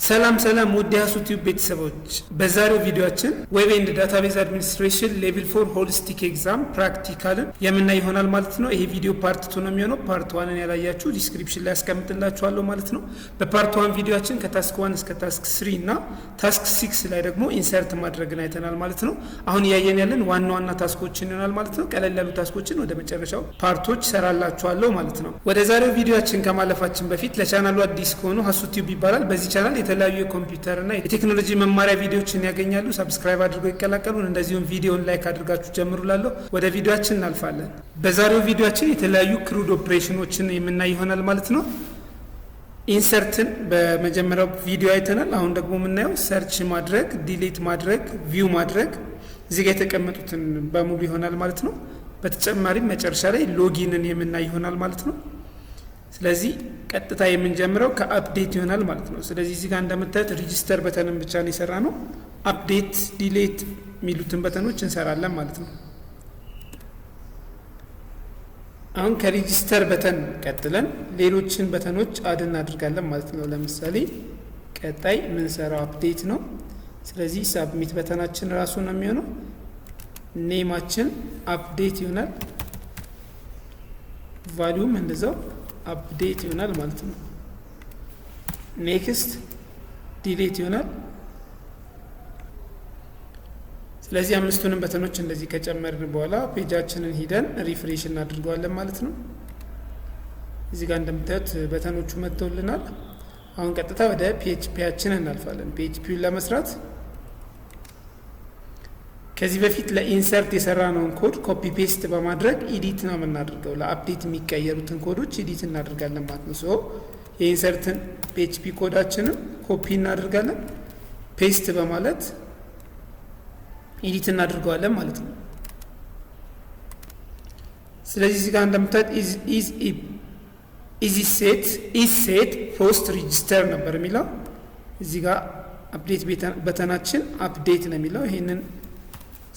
ሰላም ውድ የዩቲዩብ ቤተሰቦች፣ በዛሬው ቪዲዮአችን ዌብ ኤንድ ዳታቤዝ አድሚኒስትሬሽን ሌቭል 4 ሆሊስቲክ ኤግዛም ፕራክቲካልን የምናይ ይሆናል ማለት ነው። ይሄ ቪዲዮ ፓርት 2 ነው የሚሆነው። ፓርት 1ን ያላያችሁ ዲስክሪፕሽን ላይ አስቀምጥላችኋለሁ ማለት ነው። በፓርት 1 ቪዲዮአችን ከታስክ 1 እስከ ታስክ 3 እና ታስክ 6 ላይ ደግሞ ኢንሰርት ማድረግን አይተናል ማለት ነው። አሁን እያየን ያለን ዋና ታስኮችን ይሆናል ማለት ነው። ቀለል ያሉ ታስኮችን ወደ መጨረሻው ፓርቶች ሰራላችኋለሁ ማለት ነው። ወደ ዛሬው ቪዲዮአችን ከማለፋችን በፊት ለቻናሉ አዲስ ከሆኑ ዩቲዩብ ይባላል። በዚህ ቻናል የተለያዩ የኮምፒውተር እና የቴክኖሎጂ መማሪያ ቪዲዮዎችን ያገኛሉ። ሰብስክራይብ አድርገው ይቀላቀሉን። እንደዚሁም ቪዲዮን ላይክ አድርጋችሁ ጀምሩላለሁ። ወደ ቪዲዮአችን እናልፋለን። በዛሬው ቪዲዮአችን የተለያዩ ክሩድ ኦፕሬሽኖችን የምናይ ይሆናል ማለት ነው። ኢንሰርትን በመጀመሪያው ቪዲዮ አይተናል። አሁን ደግሞ የምናየው ሰርች ማድረግ፣ ዲሊት ማድረግ፣ ቪው ማድረግ እዚህ ጋር የተቀመጡትን በሙሉ ይሆናል ማለት ነው። በተጨማሪም መጨረሻ ላይ ሎጊንን የምናይ ይሆናል ማለት ነው። ስለዚህ ቀጥታ የምንጀምረው ከአፕዴት ይሆናል ማለት ነው። ስለዚህ እዚህ ጋር እንደምታዩት ሬጂስተር በተንን ብቻ ነው የሰራ ነው። አፕዴት ዲሌት የሚሉትን በተኖች እንሰራለን ማለት ነው። አሁን ከሬጂስተር በተን ቀጥለን ሌሎችን በተኖች አድ እናድርጋለን ማለት ነው። ለምሳሌ ቀጣይ የምንሰራው አፕዴት ነው። ስለዚህ ሳብሚት በተናችን ራሱ ነው የሚሆነው። ኔማችን አፕዴት ይሆናል። ቫልዩም እንደዛው አፕዴት ይሆናል ማለት ነው። ኔክስት ዲሌት ይሆናል። ስለዚህ አምስቱንም በተኖች እንደዚህ ከጨመርን በኋላ ፔጃችንን ሂደን ሪፍሬሽ እናድርገዋለን ማለት ነው። እዚህ ጋር እንደምታዩት በተኖቹ መጥተውልናል። አሁን ቀጥታ ወደ ፒኤችፒያችን እናልፋለን። ፒኤችፒውን ለመስራት ከዚህ በፊት ለኢንሰርት የሰራነውን ኮድ ኮፒ ፔስት በማድረግ ኤዲት ነው የምናደርገው። ለአፕዴት የሚቀየሩትን ኮዶች ኤዲት እናደርጋለን ማለት ነው። ሶ የኢንሰርትን ፒኤችፒ ኮዳችንን ኮፒ እናደርጋለን፣ ፔስት በማለት ኤዲት እናደርገዋለን ማለት ነው። ስለዚህ እዚህ ጋር እንደምታዩት ኢዝ ሴት ፖስት ሬጂስተር ነበር የሚለው። እዚህ ጋር አፕዴት በተናችን አፕዴት ነው የሚለው። ይሄንን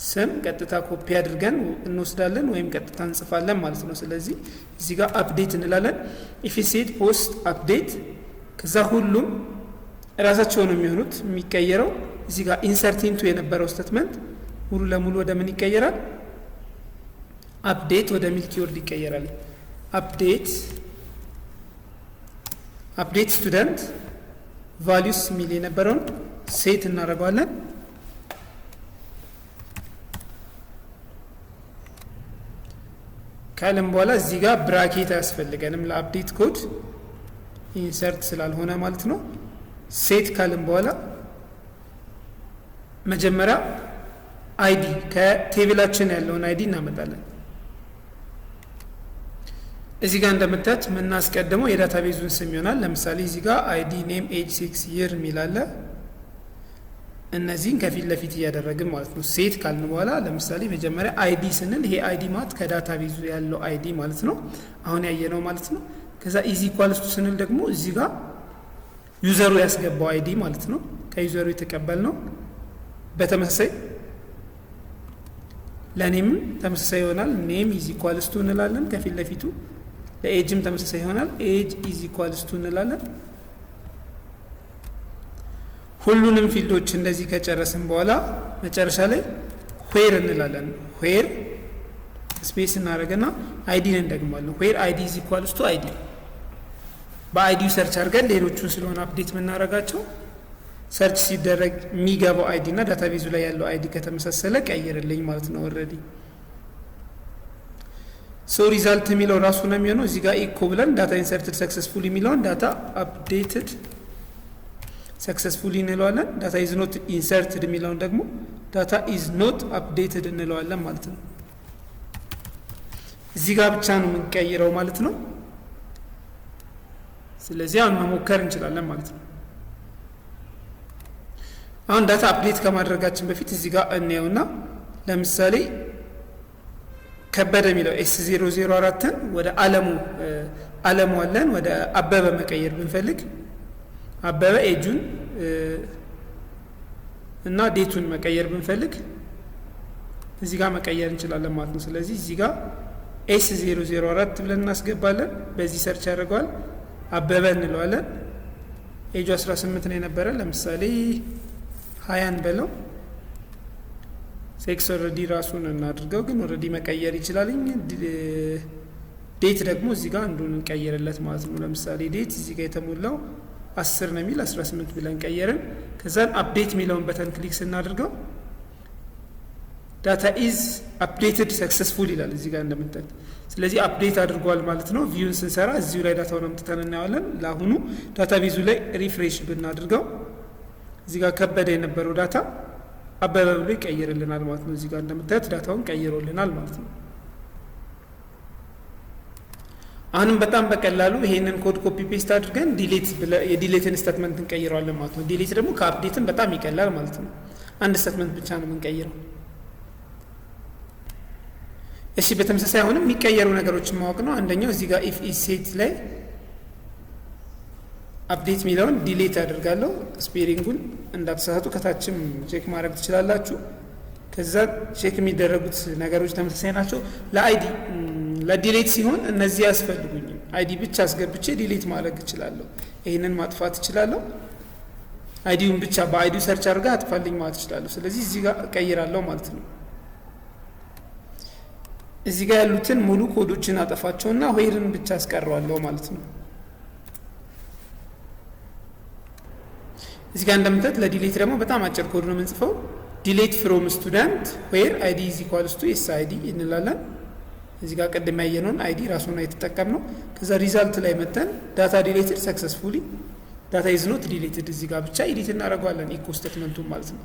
ስም ቀጥታ ኮፒ አድርገን እንወስዳለን ወይም ቀጥታ እንጽፋለን ማለት ነው። ስለዚህ እዚህ ጋር አፕዴት እንላለን። ኢፍ ሴት ፖስት አፕዴት፣ ከዛ ሁሉም ራሳቸው ነው የሚሆኑት። የሚቀየረው እዚህ ጋር ኢንሰርት ኢንቱ የነበረው ስቴትመንት ሙሉ ለሙሉ ወደ ምን ይቀየራል? አፕዴት ወደ ሚል ኪወርድ ይቀየራል። አፕዴት ስቱደንት ቫልዩስ ሚል የነበረውን ሴት እናደርገዋለን። ካለም በኋላ እዚህ ጋር ብራኬት አያስፈልገንም ለአፕዴት ኮድ ኢንሰርት ስላልሆነ ማለት ነው። ሴት ካለም በኋላ መጀመሪያ አይዲ ከቴብላችን ያለውን አይዲ እናመጣለን። እዚህ ጋር እንደምታዩት የምናስቀድመው የዳታቤዙን ስም ይሆናል። ለምሳሌ እዚህ ጋር አይዲ ኔም ኤጅ 6 ይር የሚላለ እነዚህን ከፊት ለፊት እያደረግን ማለት ነው። ሴት ካልን በኋላ ለምሳሌ መጀመሪያ አይዲ ስንል ይሄ አይዲ ማለት ከዳታቤዙ ያለው አይዲ ማለት ነው፣ አሁን ያየነው ማለት ነው። ከዛ ኢዝ ኢኳልስ ቱ ስንል ደግሞ እዚህ ጋር ዩዘሩ ያስገባው አይዲ ማለት ነው፣ ከዩዘሩ የተቀበልነው። በተመሳሳይ ለኔም ተመሳሳይ ይሆናል። ኔም ኢዝ ኢኳልስ ቱ እንላለን ከፊት ለፊቱ። ለኤጅም ተመሳሳይ ይሆናል። ኤጅ ኢዝ ኢኳልስ ቱ እንላለን። ሁሉንም ፊልዶች እንደዚህ ከጨረስን በኋላ መጨረሻ ላይ ዌር እንላለን። ዌር ስፔስ እናደርግና አይዲን እንደግማለን። ዌር አይዲ ኢዝ ኢኳልስ ቱ አይዲ። በአይዲው ሰርች አድርገን ሌሎቹን ስለሆነ አፕዴት የምናደርጋቸው ሰርች ሲደረግ የሚገባው አይዲ እና ዳታቤዙ ላይ ያለው አይዲ ከተመሳሰለ ቀይርልኝ ማለት ነው። ኦልሬዲ ሶ ሪዛልት የሚለው ራሱ ነው የሚሆነው። እዚህ ጋር ኢኮ ብለን ዳታ ኢንሰርትድ ሰክሰስፉሊ የሚለውን ዳታ አፕዴትድ ሰክሰስፉሊ እንለዋለን። ዳታ ኢዝ ኖት ኢንሰርትድ የሚለውን ደግሞ ዳታ ኢዝ ኖት አፕዴትድ እንለዋለን ማለት ነው። እዚህ ጋር ብቻ ነው የምንቀይረው ማለት ነው። ስለዚህ አሁን መሞከር እንችላለን ማለት ነው። አሁን ዳታ አፕዴት ከማድረጋችን በፊት እዚህ ጋር እናየውና ለምሳሌ ከበደ የሚለው S004ን ወደ አለሙ አለን ወደ አበበ መቀየር ብንፈልግ አበበ ኤጁን እና ዴቱን መቀየር ብንፈልግ እዚህ ጋር መቀየር እንችላለን ማለት ነው። ስለዚህ እዚህ ጋር S004 ብለን እናስገባለን። በዚህ ሰርች ያደርገዋል። አበበ እንለዋለን። ኤጁ 18 ነው የነበረ። ለምሳሌ 20 በለው። ሴክስ ኦልሬዲ ራሱን እናድርገው፣ ግን ኦልሬዲ መቀየር ይችላልኝ። ዴት ደግሞ እዚህ ጋር አንዱን እንቀይርለት ማለት ነው። ለምሳሌ ዴት እዚህ ጋር የተሞላው 10 ነው የሚል 18 ብለን ቀየርን። ከዛን አፕዴት የሚለውን በተን ክሊክ ስናደርገው ዳታ ኢዝ አፕዴትድ ሰክሰስፉል ይላል እዚህ ጋር እንደምታዩት። ስለዚህ አፕዴት አድርጓል ማለት ነው። ቪውን ስንሰራ እዚሁ ላይ ዳታውን አምጥተን እናየዋለን። ለአሁኑ ዳታ ቤዙ ላይ ሪፍሬሽ ብናድርገው እዚህ ጋር ከበደ የነበረው ዳታ አበበ ብሎ ይቀይርልናል ማለት ነው። እዚህ ጋር እንደምታዩት ዳታውን ቀይሮልናል ማለት ነው። አሁንም በጣም በቀላሉ ይሄንን ኮድ ኮፒ ፔስት አድርገን የዲሌትን ስቴትመንት እንቀይረዋለን ማለት ነው። ዲሌት ደግሞ ከአፕዴትን በጣም ይቀላል ማለት ነው። አንድ ስቴትመንት ብቻ ነው የምንቀይረው። እሺ በተመሳሳይ አሁንም የሚቀየሩ ነገሮችን ማወቅ ነው። አንደኛው እዚህ ጋር ኢፍ ኢዝ ሴት ላይ አፕዴት የሚለውን ዲሌት አድርጋለሁ። ስፔሊንጉን እንዳትሳሳቱ ከታችም ቼክ ማድረግ ትችላላችሁ። ከዛ ቼክ የሚደረጉት ነገሮች ተመሳሳይ ናቸው። ለአይዲ ለዲሌት ሲሆን እነዚህ ያስፈልጉኝም አይዲ ብቻ አስገብቼ ዲሌት ማድረግ እችላለሁ። ይህንን ማጥፋት እችላለሁ። አይዲውን ብቻ በአይዲው ሰርች አድርጋ አጥፋልኝ ማለት እችላለሁ። ስለዚህ እዚህ ጋር እቀይራለሁ ማለት ነው። እዚህ ጋር ያሉትን ሙሉ ኮዶችን አጠፋቸውና ዌርን ብቻ አስቀረዋለሁ ማለት ነው። እዚህ ጋር እንደምታዩት ለዲሌት ደግሞ በጣም አጭር ኮድ ነው የምንጽፈው። ዲሌት ፍሮም ስቱደንት ዌር አይዲ ኢዝ ኢኳልስ ቱ ኤስ አይዲ እንላለን። እዚህ ጋር ቀደም ያየነውን አይዲ ራሱን ነው የተጠቀምነው። ከዛ ሪዛልት ላይ መተን ዳታ ዲሌትድ ሰክሰስፉሊ ዳታ ኢዝ ኖት ዲሌትድ እዚህ ጋር ብቻ ኤዲት እናደርገዋለን ኢኮ ስቴትመንቱን ማለት ነው።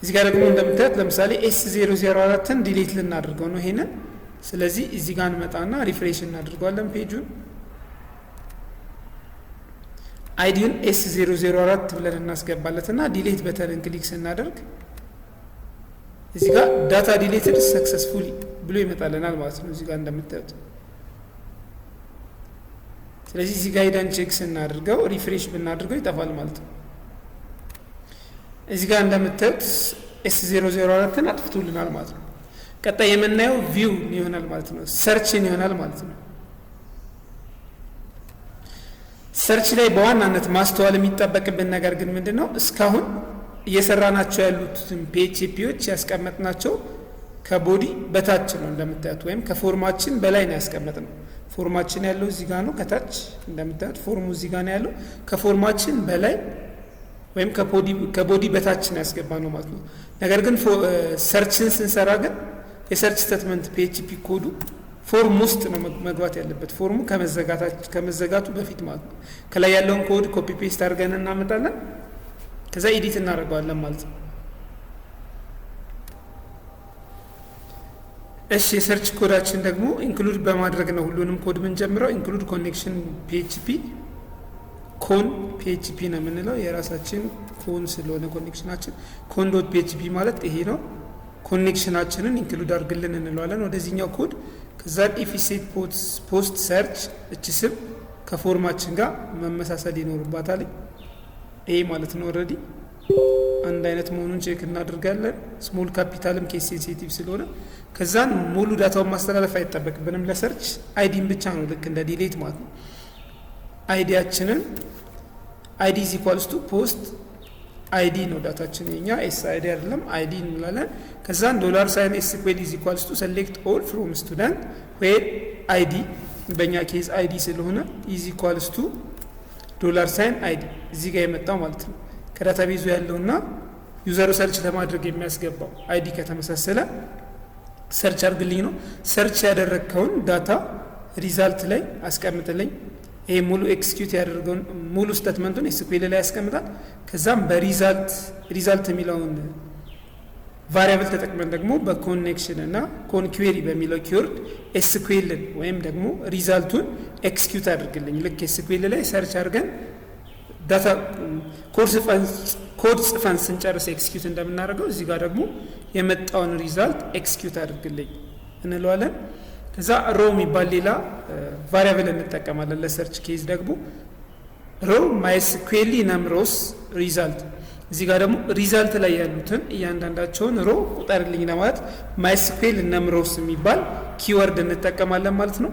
እዚህ ጋር ደግሞ እንደምታዩት ለምሳሌ S004ን ዲሌት ልናደርገው ነው ይሄንን። ስለዚህ እዚህ ጋር እንመጣና ሪፍሬሽ እናደርገዋለን ፔጁን። አይዲውን S004 ብለን እናስገባለትና ዲሌት በተንን ክሊክ ስናደርግ እዚህ ጋር ዳታ ዲሌትድ ሰክሰስፉሊ ብሎ ይመጣልናል ማለት ነው። እዚህ ጋር እንደምታዩት ስለዚህ እዚህ ጋር ሄደን ቼክ ስናደርገው ሪፍሬሽ ብናደርገው ይጠፋል ማለት ነው። እዚህ ጋር እንደምታዩት S004ን አጥፍቶልናል ማለት ነው። ቀጣይ የምናየው ቪው ይሆናል ማለት ነው። ሰርችን ይሆናል ማለት ነው። ሰርች ላይ በዋናነት ማስተዋል የሚጠበቅብን ነገር ግን ምንድነው? እስካሁን እየሰራናቸው ያሉትን PHPዎች ያስቀመጥናቸው ከቦዲ በታች ነው እንደምታዩት፣ ወይም ከፎርማችን በላይ ነው ያስቀመጥነው። ፎርማችን ያለው እዚህ ጋር ነው ከታች እንደምታዩት ፎርሙ እዚህ ጋር ነው ያለው። ከፎርማችን በላይ ወይም ከቦዲ በታች ነው ያስገባ ነው ማለት ነው። ነገር ግን ሰርችን ስንሰራ ግን የሰርች ስቴትመንት PHP ኮዱ ፎርም ውስጥ ነው መግባት ያለበት፣ ፎርሙ ከመዘጋቱ በፊት ማለት ነው። ከላይ ያለውን ኮድ ኮፒ ፔስት አድርገን እናመጣለን፣ ከዛ ኤዲት እናደርገዋለን ማለት ነው። እሺ የሰርች ኮዳችን ደግሞ ኢንክሉድ በማድረግ ነው ሁሉንም ኮድ የምንጀምረው። ኢንክሉድ ኮኔክሽን PHP ኮን PHP ነው የምንለው፣ የራሳችን ኮን ስለሆነ ኮኔክሽናችን ኮን ዶት PHP ማለት ይሄ ነው። ኮኔክሽናችንን ኢንክሉድ አድርግልን እንለዋለን ወደዚህኛው ኮድ። ከዛ ኢፍ ሴት ፖስት ሰርች እቺ ስም ከፎርማችን ጋር መመሳሰል ይኖርባታል። ይሄ ማለት ነው ኦልሬዲ አንድ አይነት መሆኑን ቼክ እናደርጋለን። ስሞል ካፒታልም ኬስ ሴንሲቲቭ ስለሆነ ከዛን ሙሉ ዳታውን ማስተላለፍ አይጠበቅብንም። ለሰርች አይዲን ብቻ ነው ልክ እንደ ዲሌት ማለት ነው። አይዲያችንን አይዲ ኢዝ ኢኳልስ ቱ ፖስት አይዲ ነው ዳታችን የኛ ኤስ አይዲ አይደለም አይዲ እንላለን። ከዛን $ሳይን SQL ኢዝ ኢኳልስ ቱ ሴሌክት ኦል ፍሮም ስቱደንት ዌር አይዲ በእኛ ኬዝ አይዲ ስለሆነ ኢዝ ኢኳልስ ቱ $ሳይን አይዲ እዚህ ጋር የመጣው ማለት ነው። ከዳታቤዙ ያለውና ዩዘሩ ሰርች ለማድረግ የሚያስገባው አይዲ ከተመሳሰለ ሰርች አድርግልኝ ነው። ሰርች ያደረግከውን ዳታ ሪዛልት ላይ አስቀምጥልኝ። ይሄ ሙሉ ኤክስኪዩት ያደርገውን ሙሉ ስቴትመንቱን SQL ላይ ያስቀምጣል። ከዛም በሪዛልት የሚለውን ቫሪያብል ተጠቅመን ደግሞ በኮኔክሽን እና ኮንኩዌሪ በሚለው ኪወርድ SQLን ወይም ደግሞ ሪዛልቱን ኤክስኪዩት አድርግልኝ። ልክ SQL ላይ ሰርች አድርገን ዳታ ኮድ ጽፈን ስንጨርስ ኤክስኪዩት እንደምናደርገው እዚህ ጋር ደግሞ የመጣውን ሪዛልት ኤክስኪዩት አድርግልኝ እንለዋለን። ከዛ ሮ የሚባል ሌላ ቫሪያብል እንጠቀማለን ለሰርች ኬዝ ደግሞ ሮ ማይስኩዌል ነምሮስ ሪዛልት። እዚህ ጋር ደግሞ ሪዛልት ላይ ያሉትን እያንዳንዳቸውን ሮ ቁጠርልኝ ለማለት ማይስኩዌል ነምሮስ የሚባል ኪወርድ እንጠቀማለን ማለት ነው።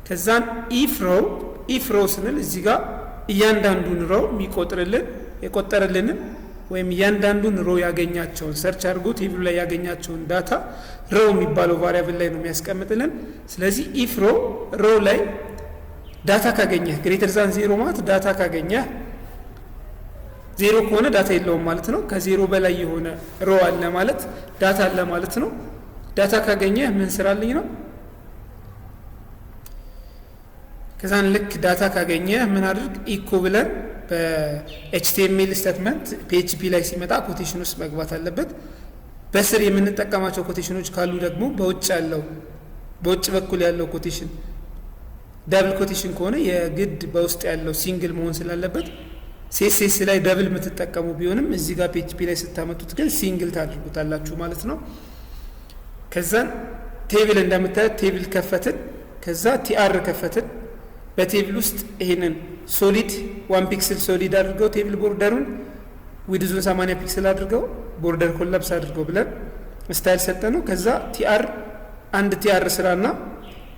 ከዛን ኢፍ ሮ ኢፍ ሮ ስንል እዚህ ጋር እያንዳንዱን ሮ የቆጠረልንን ወይም እያንዳንዱን ሮ ያገኛቸውን ሰርች አድርጎ ቴብሉ ላይ ያገኛቸውን ዳታ ሮ የሚባለው ቫሪያብል ላይ ነው የሚያስቀምጥልን። ስለዚህ ኢፍ ሮ ላይ ዳታ ካገኘህ ግሬተር ዛን 0 ማለት ዳታ ካገኘህ 0 ከሆነ ዳታ የለውም ማለት ነው። ከ0 በላይ የሆነ ሮ አለ ማለት ዳታ አለ ማለት ነው። ዳታ ካገኘህ ምን ስራልኝ ነው? ከዛን ልክ ዳታ ካገኘህ ምን አድርግ? ኢኮ ብለን በኤችቲኤምኤል ስቴትመንት ፒኤችፒ ላይ ሲመጣ ኮቴሽን ውስጥ መግባት አለበት። በስር የምንጠቀማቸው ኮቴሽኖች ካሉ ደግሞ በውጭ በኩል ያለው ኮቴሽን ዳብል ኮቴሽን ከሆነ የግድ በውስጥ ያለው ሲንግል መሆን ስላለበት ሴስ ላይ ደብል የምትጠቀሙ ቢሆንም እዚህ ጋር ፒኤችፒ ላይ ስታመጡት ግን ሲንግል ታድርጉታላችሁ ማለት ነው። ከዛን ቴብል እንደምታዩት ቴብል ከፈትን። ከዛ ቲአር ከፈትን። በቴብል ውስጥ ይሄንን ሶሊድ 1 ፒክስል ሶሊድ አድርገው ቴብል ቦርደሩን ዊድዙን 80 ፒክስል አድርገው ቦርደር ኮላፕስ አድርገው ብለን ስታይል ሰጠነው። ከዛ ቲአር አንድ ቲአር ስራና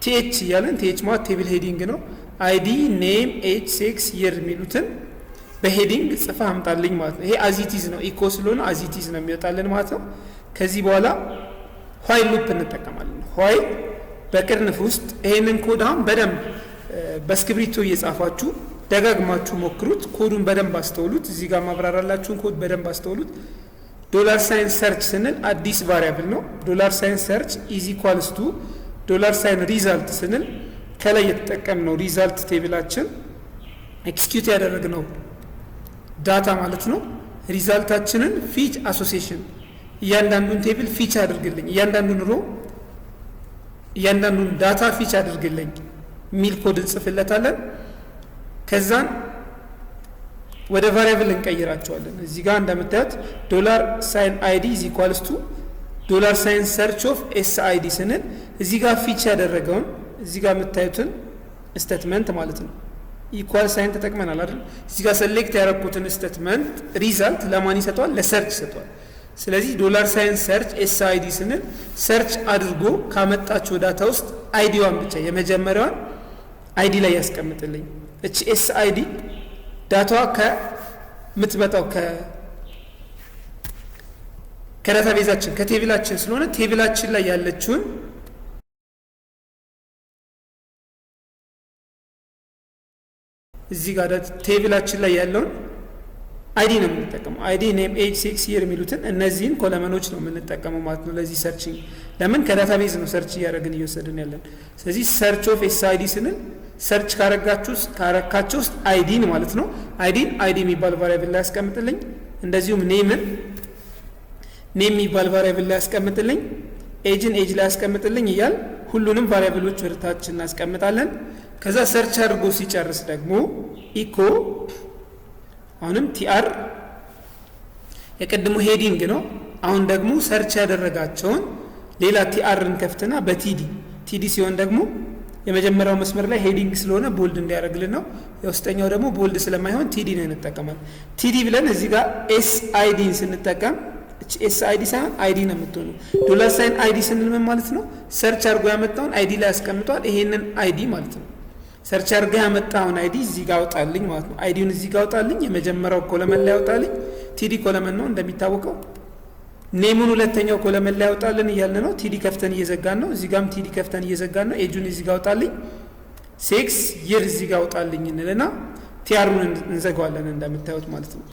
ቲኤች እያለን ቲኤች ማለት ቴብል ሄዲንግ ነው። አይዲ ኔም ኤጅ ሴክስ ይር የሚሉትን በሄዲንግ ጽፋ አምጣልኝ ማለት ነው። ይሄ አዚቲዝ ነው፣ ኢኮ ስለሆነ አዚቲዝ ነው የሚወጣልን ማለት ነው። ከዚህ በኋላ ዋይል ሉፕ እንጠቀማለን። ዋይል በቅርንፍ ውስጥ ይሄንን ኮድ አሁን በደንብ በስክሪፕቶ እየጻፋችሁ ደጋግማችሁ ሞክሩት። ኮዱን በደንብ አስተውሉት። እዚህ ጋር ማብራራላችሁን ኮድ በደንብ አስተውሉት። ዶላር ሳይን ሰርች ስንል አዲስ ቫሪያብል ነው። ዶላር ሳይን ሰርች ኢዝ ኢኳልስ ቱ ዶላር ሳይን ሪዛልት ስንል ከላይ የተጠቀምነው ሪዛልት ቴብላችን ኤክስኪዩት ያደረግነው ዳታ ማለት ነው። ሪዛልታችንን ፊች አሶሲዬሽን እያንዳንዱን ቴብል ፊች አድርግልኝ፣ እያንዳንዱን ዳታ ፊች አድርግልኝ ሚል ኮድ እንጽፍለታለን። ከዛን ወደ ቫሪያብል እንቀይራቸዋለን። እዚህ ጋር እንደምታዩት ዶላር ሳይን አይዲ ኢዝ ኢኳልስ ቱ ዶላር ሳይን ሰርች ኦፍ ኤስ አይዲ ስንል እዚህ ጋር ፊች ያደረገውን እዚህ ጋር የምታዩትን ስቴትመንት ማለት ነው ኢኳል ሳይን ተጠቅመናል አይደል? እዚህ ጋር ሴሌክት ያደረኩትን ስቴትመንት ሪዛልት ለማን ይሰጠዋል? ለሰርች ይሰጠዋል። ስለዚህ ዶላር ሳይን ሰርች ኤስ አይዲ ስንል ሰርች አድርጎ ካመጣቸው ዳታ ውስጥ አይዲዋን ብቻ የመጀመሪያዋን አይዲ ላይ ያስቀምጥልኝ። እቺ ኤስ አይዲ ዳታዋ ከምትመጣው ከዳታቤዛችን ከቴብላችን ስለሆነ ቴብላችን ላይ ያለችውን እዚህ ጋር ቴብላችን ላይ ያለውን አይዲ ነው የምንጠቀመው። አይዲ ኔም ኤጅ ሴክስ ይር የሚሉትን እነዚህን ኮለመኖች ነው የምንጠቀመው ማለት ነው ለዚህ ሰርችንግ። ለምን ከዳታቤዝ ነው ሰርች እያደረግን እየወሰድን ያለን። ስለዚህ ሰርች ኦፍ ኤስ አይዲ ስንል ሰርች ካረካችሁ ውስጥ አይዲን ማለት ነው። አይዲን አይዲ የሚባል ቫሪያብል ላይ ያስቀምጥልኝ። እንደዚሁም ኔም የሚባል ቫሪያብል ላይ ያስቀምጥልኝ። ኤጅን ኤጅ ላይ ያስቀምጥልኝ እያል ሁሉንም ቫሪያብሎች ወደታች እናስቀምጣለን። ከዛ ሰርች አድርጎ ሲጨርስ ደግሞ ኢኮ አሁንም ቲአር የቀድሞ ሄዲንግ ነው። አሁን ደግሞ ሰርች ያደረጋቸውን ሌላ ቲአርን ከፍትና በቲዲ ሲሆን ደግሞ የመጀመሪያው መስመር ላይ ሄዲንግ ስለሆነ ቦልድ እንዲያደርግልን ነው። የውስጠኛው ደግሞ ቦልድ ስለማይሆን ቲዲ ነው እንጠቀማለን። ቲዲ ብለን እዚህ ጋር ኤስ አይዲን ስንጠቀም ኤስ አይዲ ሳይሆን አይዲ ነው የምትሆኑ። ዶላር ሳይን አይዲ ስንል ምን ማለት ነው? ሰርች አድርጎ ያመጣውን አይዲ ላይ ያስቀምጧል። ይሄንን አይዲ ማለት ነው። ሰርች አድርጎ ያመጣውን አይዲ እዚህ ጋር አውጣልኝ ማለት ነው። አይዲውን እዚህ ጋር አውጣልኝ። የመጀመሪያው ኮለመን ላይ ያውጣልኝ። ቲዲ ኮለመን ነው እንደሚታወቀው። ኔሙን ሁለተኛው ኮለመን ላይ ያውጣልን እያልን ነው። ቲዲ ከፍተን እየዘጋን ነው። እዚህ ጋርም ቲዲ ከፍተን እየዘጋን ነው። ኤጁን እዚህ ጋር አውጣልኝ። ሴክስ ይር እዚህ ጋር አውጣልኝ እንልና ቲአሩን እንዘጋዋለን እንደምታዩት ማለት ነው።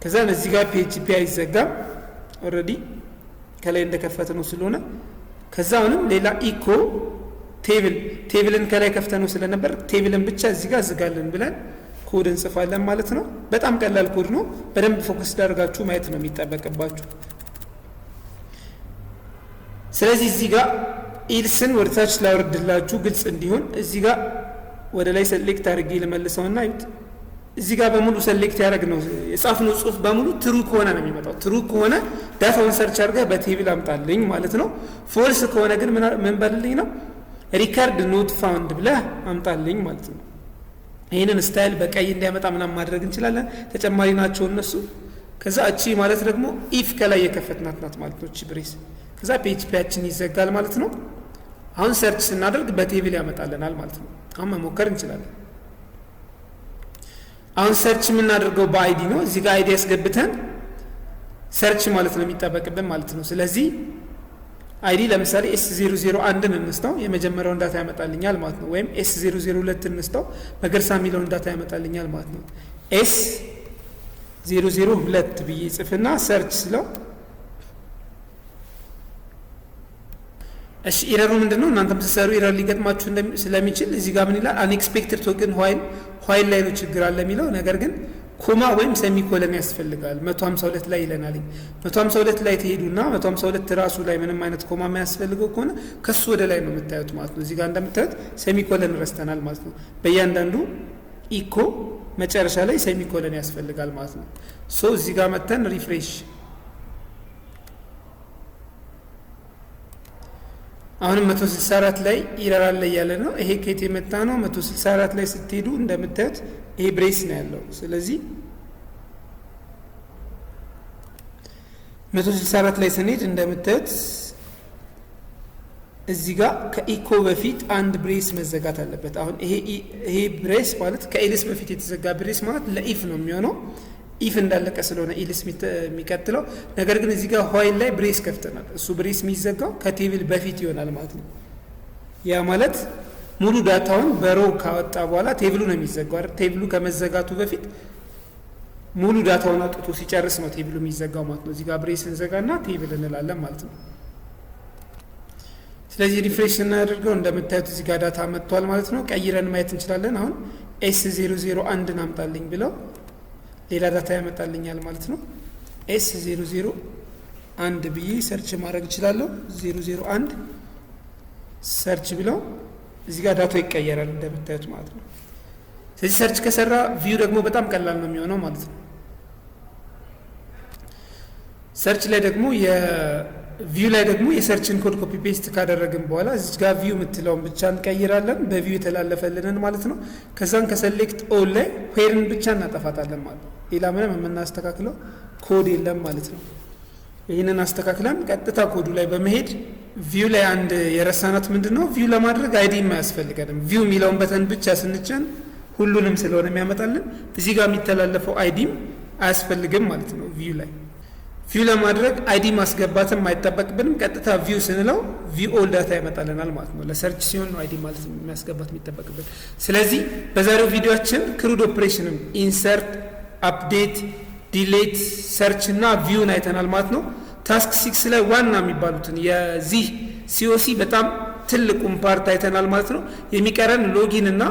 ከዛ እዚህ ጋር ፒኤችፒ አይዘጋም ኦልሬዲ ከላይ እንደከፈተ ነው ስለሆነ። ከዛ አሁንም ሌላ ኢኮ ቴብልን ከላይ ከፍተ ነው ስለነበር ቴብልን ብቻ እዚህ ጋር ዝጋልን ብለን ኮድ እንጽፋለን ማለት ነው። በጣም ቀላል ኮድ ነው። በደንብ ፎከስ አድርጋችሁ ማየት ነው የሚጠበቅባችሁ። ስለዚህ እዚህ ጋር ኢልስን ወደታች ላወርድላችሁ ግልጽ እንዲሆን እዚህ ጋር ወደ ላይ ሴሌክት አድርጌ ልመልሰውና ይሁት እዚህ ጋር በሙሉ ሴሌክት ያደረግ ነው የጻፍነው ጽሁፍ በሙሉ ትሩ ከሆነ ነው የሚመጣው። ትሩ ከሆነ ዳታውን ሰርች አድርገህ በቴብል አምጣልኝ ማለት ነው። ፎልስ ከሆነ ግን ምን በልልኝ ነው ሪካርድ ኖት ፋውንድ ብለህ አምጣልኝ ማለት ነው። ይህንን ስታይል በቀይ እንዲያመጣ ምናምን ማድረግ እንችላለን። ተጨማሪ ናቸው እነሱ። ከዛ እቺ ማለት ደግሞ ኢፍ ከላይ የከፈትናት ናት ማለት ነው። እቺ ብሬስ ከዛ ፒኤችፒያችን ይዘጋል ማለት ነው። አሁን ሰርች ስናደርግ በቴብል ያመጣልናል ማለት ነው። አሁን መሞከር እንችላለን። አሁን ሰርች የምናደርገው በአይዲ ነው። እዚህ ጋር አይዲ ያስገብተን ሰርች ማለት ነው የሚጠበቅብን ማለት ነው። ስለዚህ አይዲ ለምሳሌ S001ን እንስታው የመጀመሪያውን ዳታ ያመጣልኛል ማለት ነው። ወይም S002 እንስታው መገርሳ የሚለውን ዳታ ያመጣልኛል ማለት ነው። S002 ብዬ ጽፍና ሰርች ስለው እሺ ኢረሩ ምንድነው? እናንተም ተሰሩ ኢረር ሊገጥማችሁ ስለሚችል እዚህ ጋር ምን ይላል? አንኤክስፔክትድ ቶክን ዋይል ላይ ነው ችግር አለ የሚለው ነገር ግን ኮማ ወይም ሴሚኮለን ያስፈልጋል 152 ላይ ይለናል። 152 ላይ ተሄዱና 152 ራሱ ላይ ምንም አይነት ኮማ የሚያስፈልገው ከሆነ ከሱ ወደ ላይ ነው የምታዩት ማለት ነው። እዚህ ጋር እንደምታዩት ሴሚኮለን ረስተናል ማለት ነው። በእያንዳንዱ ኢኮ መጨረሻ ላይ ሴሚኮለን ያስፈልጋል ማለት ነው። ሶ እዚህ ጋር መተን ሪፍሬሽ አሁንም 164 ላይ ኢረር አለ ያለ ነው። ይሄ ከየት የመጣ ነው? 164 ላይ ስትሄዱ እንደምታዩት ይሄ ብሬስ ነው ያለው። ስለዚህ 164 ላይ ስንሄድ እንደምታዩት እዚህ ጋር ከኢኮ በፊት አንድ ብሬስ መዘጋት አለበት። አሁን ይሄ ብሬስ ማለት ከኤልስ በፊት የተዘጋ ብሬስ ማለት ለኢፍ ነው የሚሆነው። ኢፍ እንዳለቀ ስለሆነ ኤልስ የሚቀጥለው ነገር ግን እዚህ ጋር ዋይል ላይ ብሬስ ከፍተናል። እሱ ብሬስ የሚዘጋው ከቴብል በፊት ይሆናል ማለት ነው። ያ ማለት ሙሉ ዳታውን በሮ ካወጣ በኋላ ቴብሉ ነው የሚዘጋው አይደል? ቴብሉ ከመዘጋቱ በፊት ሙሉ ዳታውን አውጥቶ ሲጨርስ ነው ቴብሉ የሚዘጋው ማለት ነው። እዚህ ጋር ብሬስ እንዘጋና ቴብል እንላለን ማለት ነው። ስለዚህ ሪፍሬሽ እናደርገው እንደምታዩት እዚህ ጋር ዳታ መጥቷል ማለት ነው። ቀይረን ማየት እንችላለን። አሁን S001 አምጣልኝ ብለው ሌላ ዳታ ያመጣልኛል ማለት ነው። S001 ብዬ ሰርች ማድረግ እችላለሁ። 001 ሰርች ብለው እዚህ ጋር ዳታው ይቀየራል እንደምታዩት ማለት ነው። ስለዚህ ሰርች ከሰራ ቪው ደግሞ በጣም ቀላል ነው የሚሆነው ማለት ነው። ሰርች ላይ ደግሞ ቪው ላይ ደግሞ የሰርችን ኮድ ኮፒ ፔስት ካደረግን በኋላ እዚህ ጋር ቪው የምትለውን ብቻ እንቀይራለን በቪው የተላለፈልንን ማለት ነው። ከዛን ከሰሌክት ኦል ላይ ፔርን ብቻ እናጠፋታለን ማለት ነው። ሌላ ምንም የምናስተካክለው ኮድ የለም ማለት ነው። ይህንን አስተካክለን ቀጥታ ኮዱ ላይ በመሄድ ቪው ላይ አንድ የረሳናት ምንድነው? ቪው ለማድረግ አይዲ የማያስፈልገንም ቪው የሚለውን በተን ብቻ ስንጫን ሁሉንም ስለሆነ የሚያመጣልን እዚህ ጋር የሚተላለፈው አይዲም አያስፈልግም ማለት ነው። ቪው ለማድረግ አይዲ ማስገባትም አይጠበቅብንም። ቀጥታ ቪው ስንለው ቪው ኦል ዳታ ያመጣልናል ማለት ነው። ለሰርች ሲሆን ነው አይዲ ማለት የሚያስገባት የሚጠበቅብን። ስለዚህ በዛሬው ቪዲዮአችን ክሩድ ኦፕሬሽንም ኢንሰርት፣ አፕዴት፣ ዲሌት፣ ሰርች እና ቪውን አይተናል ማለት ነው። ታስክ 6 ላይ ዋና የሚባሉትን የዚህ ሲኦሲ በጣም ትልቁን ፓርት አይተናል ማለት ነው። የሚቀረን ሎጊን እና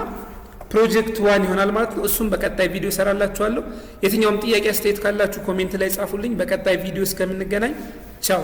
ፕሮጀክት 1 ይሆናል ማለት ነው። እሱም በቀጣይ ቪዲዮ ሰራላችኋለሁ። የትኛውም ጥያቄ አስተያየት ካላችሁ ኮሜንት ላይ ጻፉልኝ። በቀጣይ ቪዲዮ እስከምንገናኝ ቻው።